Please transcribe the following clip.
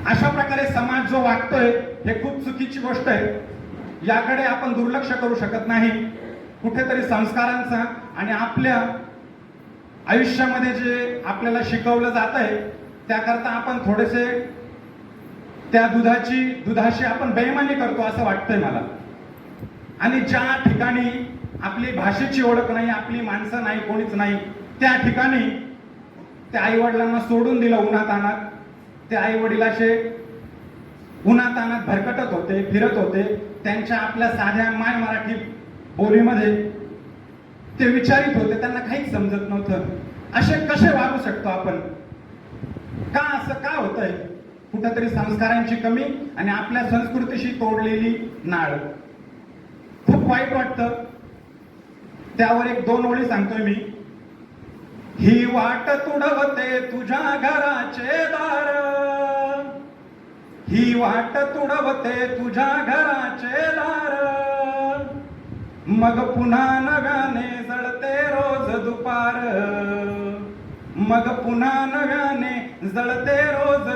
अशा प्रकारे समाज जो वागतोय हे खूप चुकीची गोष्ट आहे. याकडे आपण दुर्लक्ष करू शकत नाही. कुठेतरी संस्कारांचा आणि आपल्या आयुष्यामध्ये जे आपल्याला शिकवलं जात आहे त्याकरता आपण थोडेसे त्या दुधाशी आपण बेईमानी करतो असं वाटतंय मला. आणि ज्या ठिकाणी आपली भाषेची ओळख नाही, आपली माणसं नाही, कोणीच नाही, त्या ठिकाणी त्या आई वडिलांना सोडून दिलं उन्हातानात. ते आई वडील असे उन्हातानात भरकटत होते, फिरत होते. त्यांच्या आपल्या साध्या माय मराठी बोलीमध्ये ते विचारित होते. त्यांना काहीच समजत नव्हतं. असे कसे वागू शकतो आपण? का असं का होतंय? कुठेतरी संस्कारांची कमी आणि आपल्या संस्कृतीशी तोडलेली नाळ. खूप वाईट वाटतं. त्यावर एक 2 ओळी सांगतोय मी. ही वाट तुडवते तुझ्या घराचे दार, ही वाट तुडवते तुझ्या घराचे दार, मग पुन्हा नव्याने जळते रोज दुपार, मग पुन्हा नव्याने जळते रोज